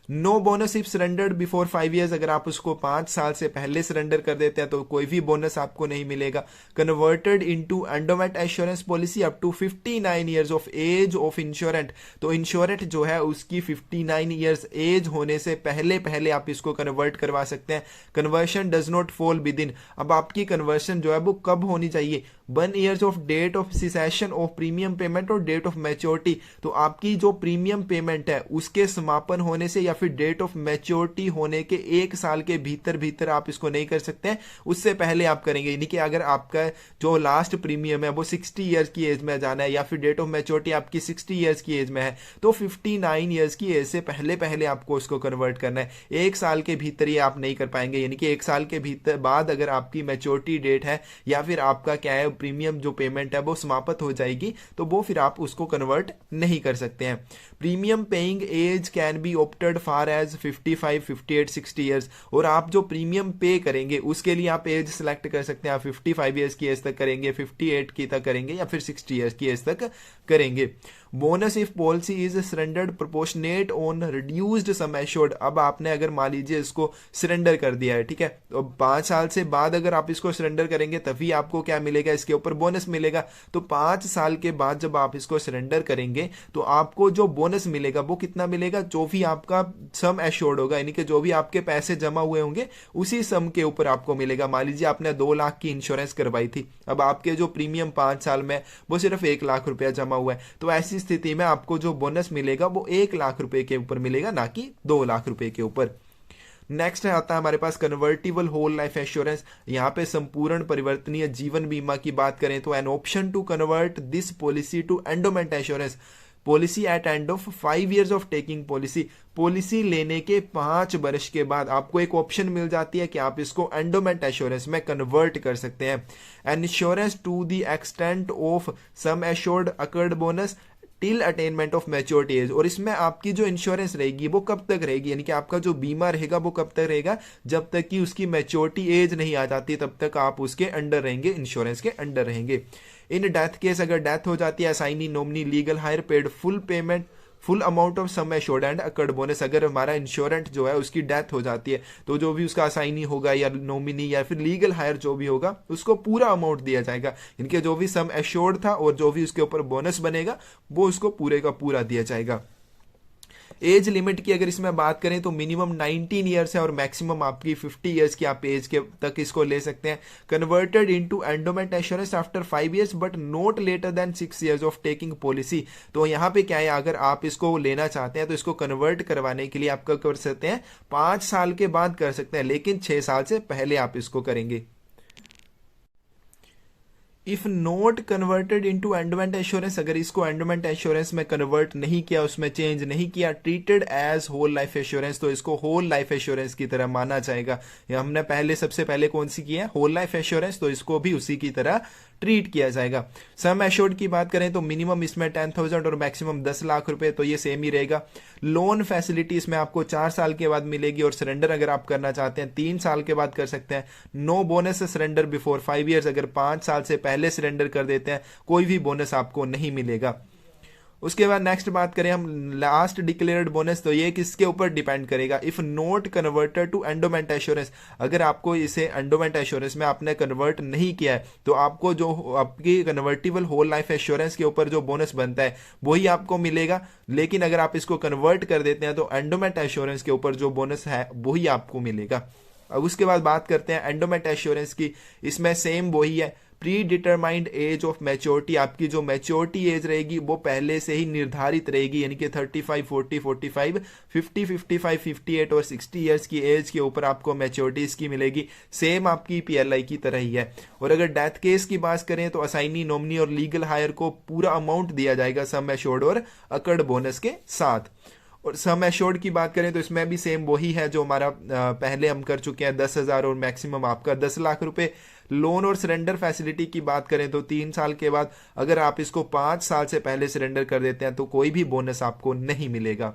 No bonus if surrendered before 5 years, अगर आप उसको 5 साल से पहले सरेंडर कर देते हैं तो कोई भी बोनस आपको नहीं मिलेगा। Converted into endowment assurance policy up to 59 years of age of insurant. तो इंश्योरेंट जो है उसकी 59 इयर्स एज होने से पहले पहले आप इसको कन्वर्ट करवा सकते हैं। Conversion does not fall with in, अब आपकी कन्वर्शन जो है वो कब होनी चाहिए? 1 years of date of cessation of premium payment और डेट ऑफ मैच्योरिटी। तो आपकी जो प्रीमियम पेमेंट है उसके समापन होने से या फिर डेट ऑफ मैच्योरिटी होने के 1 साल के भीतर भीतर आप इसको नहीं कर सकते हैं, उससे पहले आप करेंगे। यानी कि अगर आपका जो लास्ट प्रीमियम है वो 60 ईयर्स की एज में जाना है या फिर डेट ऑफ मैच्योरिटी आपकी 60 ईयर्स की एज में है तो 59 ईयर्स की एज से पहले पहले आपको उसको कन्वर्ट करना है। 1 साल के भीतर ये आप नहीं कर पाएंगे, यानी कि 1 साल के भीतर बाद अगर आपकी मैच्योरिटी डेट है या फिर आपका क्या है प्रीमियम जो पेमेंट है वो समाप्त हो जाएगी तो वो फिर आप उसको कन्वर्ट नहीं कर सकते हैं। Premium paying age can be opted for age 55, 58, 60 years. और आप जो प्रीमियम पे करेंगे उसके लिए आप एज सेलेक्ट कर सकते हैं, आप 55 ईयर्स की एज तक करेंगे, 58 की तक करेंगे या फिर 60 ईयर्स की एज तक करेंगे। Bonus if policy is surrendered proportionate on reduced sum assured. अब आपने अगर मान लीजिए इसको सरेंडर कर दिया है, ठीक है, तो 5 साल से बाद अगर आप इसको सरेंडर करेंगे तभी आपको क्या मिलेगा, इसके ऊपर बोनस मिलेगा। तो 5 साल के बाद जब आप इसको सरेंडर करेंगे तो आपको जो बोनस मिलेगा वो कितना मिलेगा? जो भी आपका सम एश्योर्ड होगा, यानी कि जो भी आपके पैसे जमा हुए होंगे उसी सम के ऊपर आपको मिलेगा। मान लीजिए आपने 2 लाख की इंश्योरेंस करवाई थी, अब आपके जो प्रीमियम 5 साल में वो सिर्फ 1 लाख रुपया जमा हुआ है, तो ऐसी स्थिति में आपको जो बोनस मिलेगा वो 1 लाख रुपए के ऊपर मिलेगा, ना कि 2 लाख रुपए के ऊपर। नेक्स्ट आता है हमारे पास कन्वर्टिबल होल लाइफ एश्योरेंस। यहाँ पे संपूर्ण परिवर्तनीय जीवन बीमा की बात करें तो an option to convert this policy to endowment assurance policy at end of 5 years of taking policy. Policy लेने के 5 वर्ष के बाद आपको एक ऑप्शन मिल जाती है कि आप इसको एंडोमेंट एश्योरेंस में कन्वर्ट कर सकते हैं। An insurance to the extent of sum assured accrued bonus till attainment of maturity age. और इसमें आपकी जो इंश्योरेंस रहेगी वो कब तक रहेगी, यानी कि आपका जो बीमा रहेगा वो कब तक रहेगा? जब तक कि उसकी मैच्योरिटी एज नहीं आ जाती तब तक आप उसके अंडर रहेंगे, इंश्योरेंस के अंडर रहेंगे। इन डेथ केस अगर डेथ हो जाती है, assignee, nominee, legal higher paid full payment full amount of sum assured and occurred bonus. अगर हमारा इंश्योरेंट जो है उसकी डेथ हो जाती है तो जो भी उसका असाइनी होगा या नॉमिनी या फिर लीगल हायर जो भी होगा उसको पूरा अमाउंट दिया जाएगा। इनके जो भी सम एश्योर्ड था और जो भी उसके ऊपर बोनस बनेगा वो उसको पूरे का पूरा दिया जाएगा। एज लिमिट की अगर इसमें बात करें तो मिनिमम 19 ईयर्स है और मैक्सिमम आपकी 50 ईयर्स की आप एज के तक इसको ले सकते हैं। Converted into endowment assurance after 5 years but not later than 6 years of taking policy. तो यहाँ पे क्या है, अगर आप इसको लेना चाहते हैं तो इसको कन्वर्ट करवाने के लिए आप क्या कर सकते हैं, 5 साल के बाद कर सकते हैं, लेकिन 6 साल से पहले आप इसको करेंगे। If not converted into endowment assurance, अगर इसको एंडोमेंट एश्योरेंस में कन्वर्ट नहीं किया, उसमें चेंज नहीं किया, treated as whole life assurance, तो इसको होल लाइफ एश्योरेंस की तरह माना जाएगा। हमने पहले सबसे पहले कौन सी की है, होल लाइफ एश्योरेंस, तो इसको भी उसी की तरह ट्रीट किया जाएगा। सम एश्योर्ड की बात करें तो मिनिमम इसमें 10,000 और मैक्सिमम 10 लाख रुपए, तो ये सेम ही रहेगा। लोन फैसिलिटी इसमें आपको 4 साल के बाद मिलेगी और सरेंडर अगर आप करना चाहते हैं 3 साल के बाद कर सकते हैं। No bonus surrender before 5 years, अगर 5 साल से पहले सरेंडर कर देते हैं, कोई भी बोनस आपको नहीं मिलेगा। उसके बाद नेक्स्ट बात करें हम लास्ट डिक्लेयर्ड बोनस, तो ये किसके ऊपर डिपेंड करेगा, if not converted to endowment assurance. अगर आपको इसे एंडोमेंट एश्योरेंस में आपने कन्वर्ट नहीं किया है तो आपको जो आपकी कन्वर्टिबल होल लाइफ एश्योरेंस के ऊपर जो बोनस बनता है वही आपको मिलेगा। लेकिन अगर आप इसको कन्वर्ट कर देते हैं तो एंडोमेंट एश्योरेंस के ऊपर जो बोनस है वही आपको मिलेगा। अब उसके बाद बात करते हैं एंडोमेंट एश्योरेंस की। इसमें सेम वही है, predetermined age of maturity, आपकी जो मैच्योरिटी एज रहेगी वो पहले से ही निर्धारित रहेगी, यानी कि 35, 40, 45, 50, 55, 58 और 60 ईयर्स की एज के ऊपर आपको मैच्योरिटी इसकी मिलेगी। सेम आपकी पीएलआई की तरह ही है। और अगर डेथ केस की बात करें तो असाइनी, नॉमिनी और लीगल हायर को पूरा अमाउंट दिया जाएगा सम एश्योर्ड और अकर्ड बोनस के साथ। और सम एश्योर्ड की बात करें तो इसमें भी सेम वही है जो हमारा पहले हम कर चुके हैं, 10,000 और मैक्सिमम आपका 10 लाख रुपए। लोन और सरेंडर फैसिलिटी की बात करें तो 3 साल के बाद अगर आप इसको 5 साल से पहले सरेंडर कर देते हैं तो कोई भी बोनस आपको नहीं मिलेगा।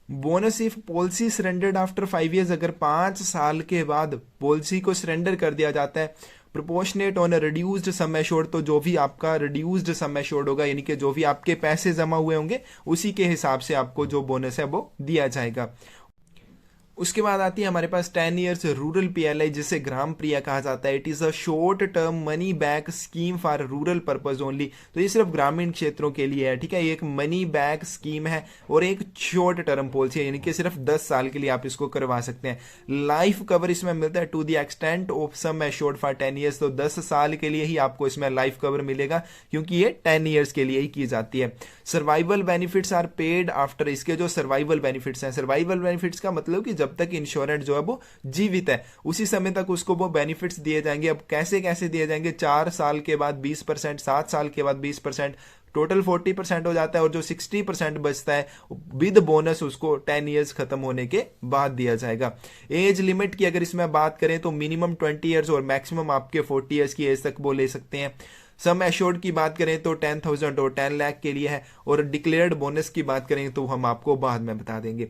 Bonus if policy surrendered after 5 years, अगर 5 साल के बाद पॉलिसी को सरेंडर कर दिया जाता है proportionate on reduced sum assured, तो जो भी आपका रिड्यूस्ड सम एश्योर्ड होगा, यानी कि जो भी आपके पैसे जमा हुए होंगे उसी के हिसाब से आपको जो बोनस है वो दिया जाएगा। उसके बाद आती है हमारे पास 10 ईयर्स रूरल पीएलआई, जिसे ग्राम प्रिया कहा जाता है। It is a short term money back scheme for rural purpose only, तो ये सिर्फ ग्रामीण क्षेत्रों के लिए है, ठीक है। ये एक मनी बैक स्कीम है और एक शॉर्ट टर्म पॉलिसी है, यानी कि सिर्फ 10 साल के लिए आप इसको करवा सकते हैं। लाइफ कवर इसमें मिलता है to the extent of sum assured for 10 years, तो 10 साल के लिए ही आपको इसमें लाइफ कवर मिलेगा क्योंकि ये 10 ईयर्स के लिए ही की जाती है। Survival benefits are paid after, इसके जो सर्वाइवल बेनिफिट्स हैं, सर्वाइवल बेनिफिट्स का मतलब कि जब तक इंश्योरेंट जो है वो जीवित है उसी समय तक उसको वो बेनिफिट्स दिए जाएंगे। अब कैसे कैसे दिए जाएंगे, 4 साल के बाद 20%, 7 साल के बाद 20%, टोटल 40% हो जाता है। और जो 60% बचता है विद बोनस उसको 10 ईयर्स खत्म होने के बाद दिया जाएगा। एज लिमिट की अगर इसमें बात करें तो मिनिमम 20 ईयर्स और मैक्सिमम आपके 40 ईयर्स की एज तक वो ले सकते हैं। सम एश्योर्ड की बात करें तो 10,000 और 10 लाख के लिए है, और डिक्लेयर्ड बोनस की बात करें तो हम आपको बाद में बता देंगे।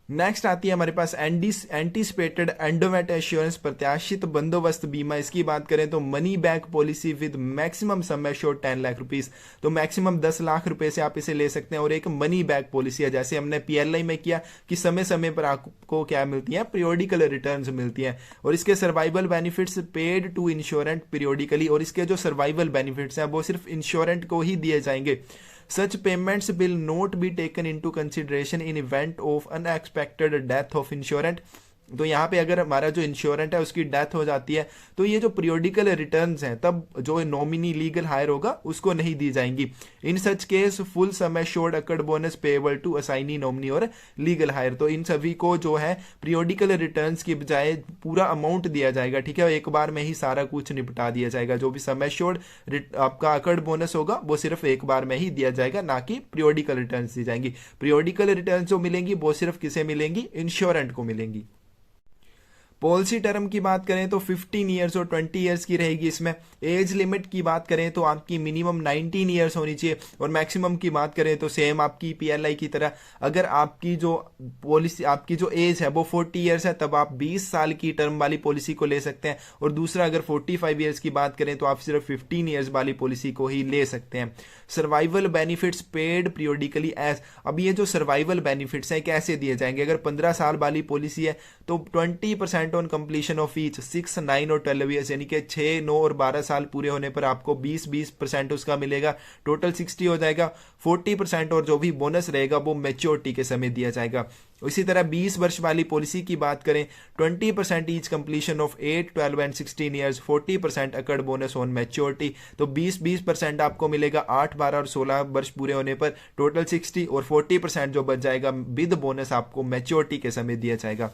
नेक्स्ट आती है हमारे पास एंटीसिपेटेड एंडोमेंट एश्योरेंस, प्रत्याशित बंदोबस्त बीमा। इसकी बात करें तो money back policy with maximum sum assured 10 lakh rupees, तो मैक्सिमम 10 लाख रुपए से आप इसे ले सकते हैं। और एक मनी बैक पॉलिसी है, जैसे हमने पीएलआई में किया कि समय समय पर आपको क्या मिलती है, पीरियोडिकल रिटर्न्स मिलती हैं। और इसके survival benefits paid to insurant periodically, और इसके जो सर्वाइवल बेनिफिट्स हैं वो सिर्फ इंश्योरेंट को ही दिए जाएंगे। Such payments will not be taken into consideration in event of unexpected death of insurant, तो यहाँ पे अगर हमारा जो इंश्योरेंट है उसकी डेथ हो जाती है तो ये जो पीरियोडिकल रिटर्न्स हैं तब जो नॉमिनी लीगल हायर होगा उसको नहीं दी जाएंगी। In such case full sum assured accrued bonus payable to assignee, nominee और लीगल हायर, तो इन सभी को जो है पीरियोडिकल रिटर्न्स की बजाय पूरा अमाउंट दिया जाएगा, ठीक है। एक बार में ही सारा कुछ निपटा दिया जाएगा। जो भी सम एश्योर्ड आपका अकर्ड बोनस होगा वो सिर्फ एक बार में ही दिया जाएगा, ना कि पीरियोडिकल रिटर्न्स दी जाएंगी। पीरियोडिकल रिटर्न्स जो मिलेंगी वो सिर्फ किसे मिलेंगी, इंश्योरेंट को मिलेंगी। पॉलिसी टर्म की बात करें तो 15 ईयर्स और 20 ईयर्स की रहेगी। इसमें एज लिमिट की बात करें तो आपकी मिनिमम 19 ईयर्स होनी चाहिए, और मैक्सिमम की बात करें तो सेम आपकी पीएलआई की तरह अगर आपकी जो पॉलिसी आपकी जो एज है वो 40 ईयर्स है तब आप 20 साल की टर्म वाली पॉलिसी को ले सकते हैं। और दूसरा अगर 45 ईयर्स की बात करें तो आप सिर्फ 15 ईयर्स वाली पॉलिसी को ही ले सकते हैं। Survival benefits paid periodically as, अब ये जो सर्वाइवल बेनिफिट्स हैं कैसे दिए जाएंगे, अगर 15 साल वाली पॉलिसी है तो 20% ऑन कंप्लीशन ऑफ ईच 6, 9 और 12 ईयर्स, यानी कि 6, 9 और 12 साल पूरे होने पर आपको 20% उसका मिलेगा, टोटल 60 हो जाएगा। 40% और जो भी बोनस रहेगा वो मैच्योरिटी के समय दिया जाएगा। इसी तरह 20 वर्ष वाली पॉलिसी की बात करें 20% each completion of 8, 12 and 16 years, 40% occurred bonus on maturity, तो 20% आपको मिलेगा 8, 12 और 16 वर्ष पूरे होने पर, टोटल 60, और 40% जो बच जाएगा विद बोनस आपको मैच्योरिटी के समय दिया जाएगा।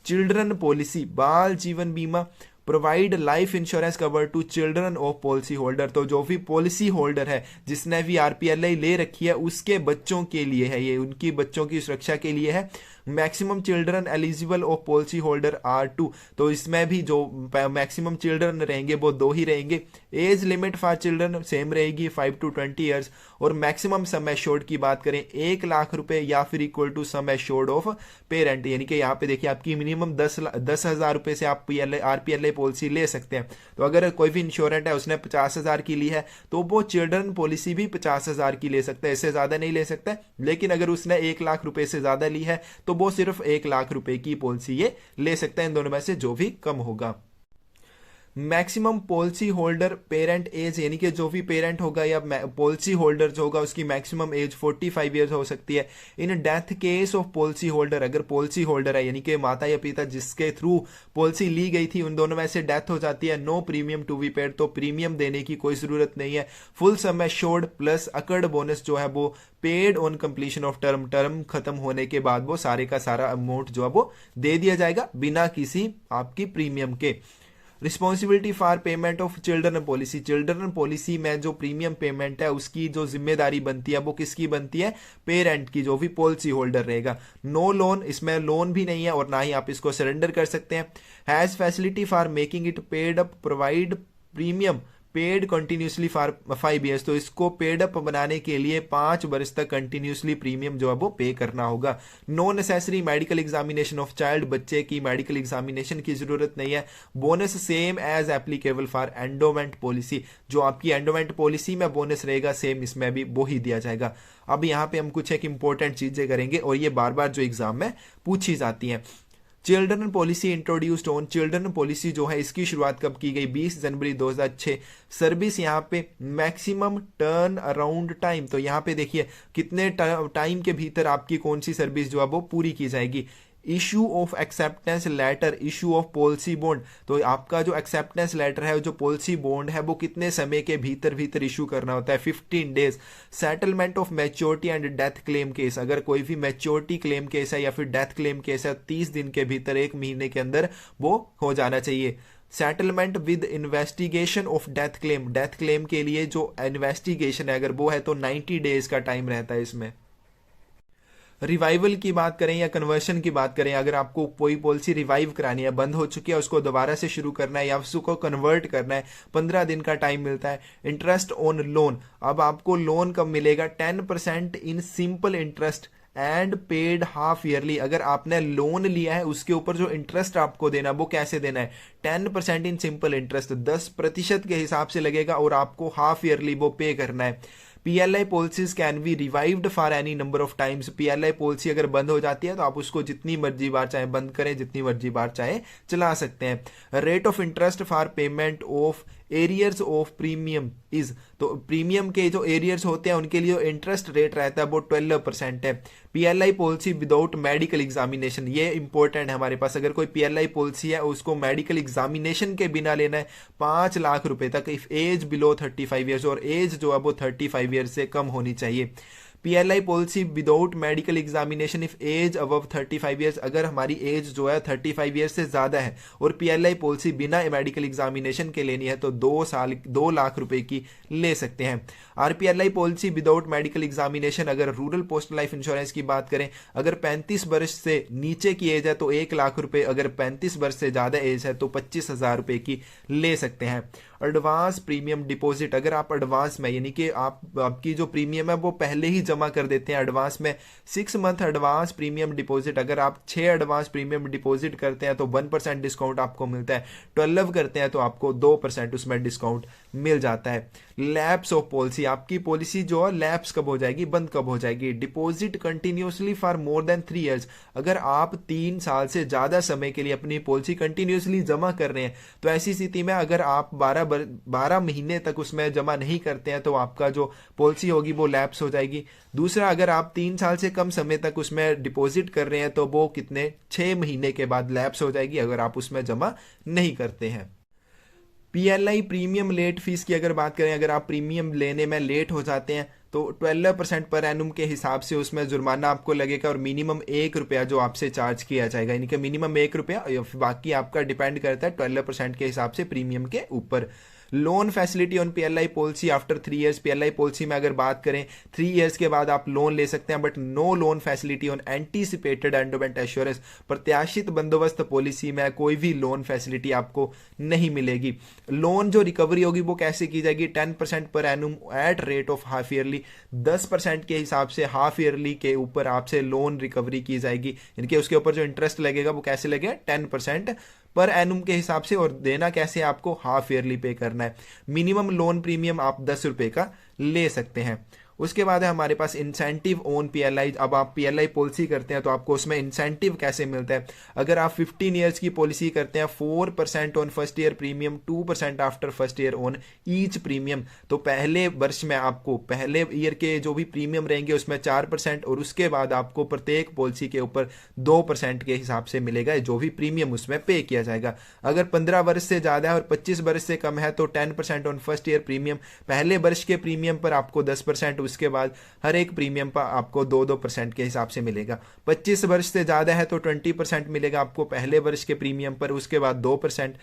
चिल्ड्रन पॉलिसी, बाल जीवन Bima, provide life insurance cover to children of policy holder, तो जो भी पॉलिसी होल्डर है जिसने भी आरपीएलआई ले रखी है उसके बच्चों के लिए है, ये उनकी बच्चों की सुरक्षा के लिए है। Maximum children eligible of policy holder are 2, तो इसमें भी जो मैक्सिमम चिल्ड्रन रहेंगे वो 2 ही रहेंगे। Age limit for children same रहेगी 5 to 20 ईयर्स। और मैक्सिमम सम एश्योर्ड की बात करें 1 लाख रुपए या फिर equal to sum assured of parent, यानी कि यहाँ पे देखिए आपकी मिनिमम 10,000 रुपए से आप आरपीएलआई पॉलिसी ले सकते हैं। तो अगर कोई भी इंश्योरेंट है उसने 50,000 की ली है तो वो चिल्ड्रन पॉलिसी भी 50,000 की ले सकता है, इससे ज्यादा नहीं ले सकता। लेकिन अगर उसने 1 लाख रुपए से ज्यादा ली है तो वो सिर्फ 1 लाख रुपए की पॉलिसी ये ले सकता है, इन दोनों में से जो भी कम होगा। Maximum policy holder parent age, यानी कि जो भी पेरेंट होगा या पॉलिसी होल्डर जो होगा उसकी मैक्सिमम एज 45 ईयर्स हो सकती है। In death case of policy holder, अगर पॉलिसी होल्डर है यानी कि माता या पिता जिसके थ्रू पॉलिसी ली गई थी उन दोनों में से डेथ हो जाती है, no premium to be paid, तो प्रीमियम देने की कोई जरूरत नहीं है। Full sum assured plus accrued bonus जो है वो paid on completion of term, term खत्म होने के बाद वो सारे का सारा अमाउंट जो है वो दे दिया जाएगा बिना किसी आपकी प्रीमियम के। Responsibility for payment of children policy, children policy में जो प्रीमियम पेमेंट है उसकी जो जिम्मेदारी बनती है वो किसकी बनती है, पेरेंट की, जो भी पॉलिसी होल्डर रहेगा। नो लोन, इसमें लोन भी नहीं है और ना ही आप इसको सरेंडर कर सकते हैं। Has facility for making it paid up, provide premium paid continuously for 5 years, तो इसको पेड अप बनाने के लिए 5 वर्ष तक कंटिन्यूसली प्रीमियम जो है वो पे करना होगा। No necessary medical examination of child, बच्चे की मेडिकल एग्जामिनेशन की जरूरत नहीं है। Bonus same as applicable for endowment policy, जो आपकी एंडोमेंट पॉलिसी में बोनस रहेगा सेम इसमें भी वो ही दिया जाएगा। अब यहाँ पे हम कुछ एक इंपॉर्टेंट चीजें करेंगे और ये बार बार जो एग्जाम में पूछी जाती हैं। Children policy introduced on, children policy जो है इसकी शुरुआत कब की गई, 20 जनवरी 2006। सर्विस यहाँ पे मैक्सिमम टर्न अराउंड टाइम, तो यहाँ पे देखिए कितने टाइम के भीतर आपकी कौन सी सर्विस जो है वो पूरी की जाएगी। Issue of acceptance letter, issue of policy bond, तो आपका जो एक्सेप्टेंस लेटर है जो पॉलिसी बॉन्ड है वो कितने समय के भीतर भीतर इशू करना होता है, 15 days. Settlement of maturity and death claim case, अगर कोई भी मैच्योरिटी क्लेम केस है या फिर डेथ क्लेम केस है 30 दिन के भीतर, 1 महीने के अंदर वो हो जाना चाहिए। Settlement with investigation of death claim, death claim के लिए जो इन्वेस्टिगेशन है अगर वो है तो 90 डेज का टाइम रहता है इसमें। रिवाइवल की बात करें या कन्वर्शन की बात करें, अगर आपको कोई पॉलिसी रिवाइव करानी है, बंद हो चुकी है, उसको दोबारा से शुरू करना है या उसको कन्वर्ट करना है, 15 दिन का टाइम मिलता है। इंटरेस्ट ऑन लोन, अब आपको लोन कब मिलेगा, 10% in simple interest and paid half yearly, अगर आपने लोन लिया है उसके ऊपर जो इंटरेस्ट आपको देना वो कैसे देना है, 10% इन सिंपल इंटरेस्ट, 10% के हिसाब से लगेगा और आपको हाफ ईयरली वो पे करना है। PLI policies can be revived for any number of times, PLI policy अगर बंद हो जाती है तो आप उसको जितनी मर्जी बार चाहे बंद करें, जितनी मर्जी बार चाहे चला सकते हैं। Rate of interest for payment of arrears of premium is, तो प्रीमियम के जो एरियर्स होते हैं उनके लिए इंटरेस्ट रेट रहता है वो 12% है। PLI policy without medical examination, ये इंपॉर्टेंट है हमारे पास, अगर कोई पीएलआई पॉलिसी है उसको मेडिकल एग्जामिनेशन के बिना लेना है 5 लाख रुपए तक, इफ एज बिलो 35 ईयर्स, और एज जो है वो 35 ईयर्स से कम होनी चाहिए। PLI policy without medical examination if age above 35 years, अगर हमारी एज जो है 35 ईयर्स से ज्यादा है और पीएलआई पॉलिसी बिना मेडिकल एग्जामिनेशन के लेनी है तो 2 लाख रुपए की ले सकते हैं। RPLI policy without medical examination, अगर रूरल पोस्ट लाइफ इंश्योरेंस की बात करें, अगर 35 वर्ष से नीचे की एज है तो 1 लाख रुपए, अगर 35 वर्ष से ज्यादा एज है तो 25,000 रुपए की ले सकते हैं। एडवांस प्रीमियम डिपॉजिट, अगर आप एडवांस में यानी कि आपकी जो प्रीमियम है वो पहले ही जमा कर देते हैं एडवांस में, 6 मंथ एडवांस प्रीमियम डिपॉजिट, अगर आप 6 एडवांस प्रीमियम डिपॉजिट करते हैं तो 1% डिस्काउंट आपको मिलता है, 12 करते हैं तो आपको 2% उसमें डिस्काउंट मिल जाता है। लैप्स ऑफ पॉलिसी, आपकी पॉलिसी जो है लैप्स कब हो जाएगी, बंद कब हो जाएगी। Deposit continuously for more than 3 years, अगर आप 3 साल से ज्यादा समय के लिए अपनी पॉलिसी कंटिन्यूसली जमा कर रहे हैं तो ऐसी स्थिति में अगर आप 12 महीने तक उसमें जमा नहीं करते हैं तो आपका जो पॉलिसी होगी वो लैप्स हो जाएगी। दूसरा, अगर आप 3 साल से कम समय तक उसमें डिपॉजिट कर रहे हैं तो वो कितने 6 महीने के बाद लैप्स हो जाएगी अगर आप उसमें जमा नहीं करते हैं। पीएलआई प्रीमियम लेट फीस की अगर बात करें, अगर आप प्रीमियम लेने में लेट हो जाते हैं तो 12% पर एनुम के हिसाब से उसमें जुर्माना आपको लगेगा और मिनिमम 1 रुपया जो आपसे चार्ज किया जाएगा, यानी कि मिनिमम 1 रुपया, बाकी आपका डिपेंड करता है 12% के हिसाब से प्रीमियम के ऊपर। Loan facility on PLI policy after 3 years, PLI policy में अगर बात करें 3 इयर्स के बाद आप लोन ले सकते हैं, but no loan facility on anticipated endowment assurance, प्रत्याशित बंदोबस्त पॉलिसी में कोई भी लोन फैसिलिटी आपको नहीं मिलेगी। लोन जो रिकवरी होगी वो कैसे की जाएगी, 10% पर annum at rate of half yearly, 10% के हिसाब से हाफ ईयरली के ऊपर आपसे लोन रिकवरी की जाएगी। इनके उसके ऊपर जो इंटरेस्ट लगेगा वो कैसे लगेगा, 10% पर एनुम के हिसाब से, और देना कैसे, आपको हाफ ईयरली पे करना है। मिनिमम लोन प्रीमियम आप 10 रुपए का ले सकते हैं। उसके बाद है हमारे पास इंसेंटिव ऑन पीएलआई। अब आप पीएलआई पॉलिसी करते हैं तो आपको उसमें इंसेंटिव कैसे मिलता है। अगर आप 15 इयर्स की पॉलिसी करते हैं, 4% on first year premium, 2% after first year on each premium, तो पहले वर्ष में आपको पहले ईयर के जो भी प्रीमियम रहेंगे उसमें 4%, और उसके बाद आपको प्रत्येक पॉलिसी के ऊपर 2% के हिसाब से मिलेगा जो भी प्रीमियम उसमें पे किया जाएगा। अगर 15 वर्ष से ज्यादा है और 25 वर्ष से कम है तो 10% ऑन फर्स्ट ईयर प्रीमियम, पहले वर्ष के प्रीमियम पर आपको 10%, उसके बाद हर एक प्रीमियम पर आपको 2% के हिसाब से मिलेगा। 25 वर्ष से ज्यादा है तो 20% मिलेगा आपको पहले वर्ष के प्रीमियम पर, उसके बाद 2%।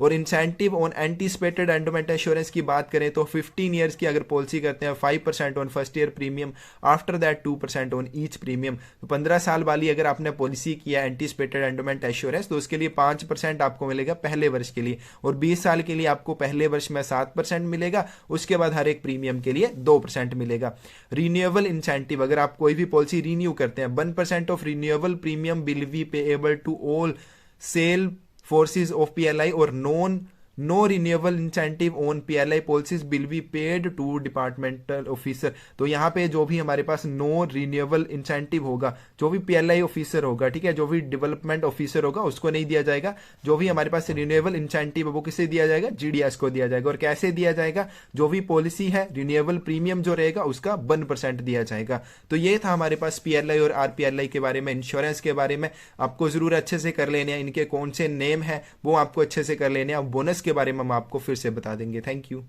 और incentive on anticipated endowment insurance की बात करें तो 15 इयर्स की अगर पॉलिसी करते हैं, 5% on first year premium, after that 2% on each premium. तो 15 साल वाली अगर आपने पॉलिसी किया एंटीसिपेटेड एंडोमेंट इंश्योरेंस तो उसके लिए 5% आपको मिलेगा पहले वर्ष के लिए, और 20 साल के लिए आपको पहले वर्ष में 7% मिलेगा, उसके बाद हर एक प्रीमियम के लिए 2% मिलेगा। रिन्यूएबल इंसेंटिव, अगर आप कोई भी पॉलिसी रिन्यू करते हैं, 1% of renewable premium will be payable to all sale forces of PLI or no renewable incentive on PLI policies will be paid to departmental officer। तो यहाँ पे जो भी हमारे पास नो रिन्यूएबल इंसेंटिव होगा, जो भी PLI ऑफिसर होगा, ठीक है, जो भी डेवलपमेंट ऑफिसर होगा उसको नहीं दिया जाएगा। जो भी हमारे पास रिन्यूएबल इंसेंटिव है वो किसे दिया जाएगा, GDS को दिया जाएगा। और कैसे दिया जाएगा, जो भी पॉलिसी है रिन्यूएबल प्रीमियम जो रहेगा उसका 1% दिया जाएगा। तो ये था हमारे पास PLI और RPLI के बारे में, इंश्योरेंस के बारे में। आपको जरूर अच्छे से कर लेने हैं, इनके कौन से नेम है वो आपको अच्छे से कर लेने हैं। बोनस के बारे में हम आपको फिर से बता देंगे। Thank you.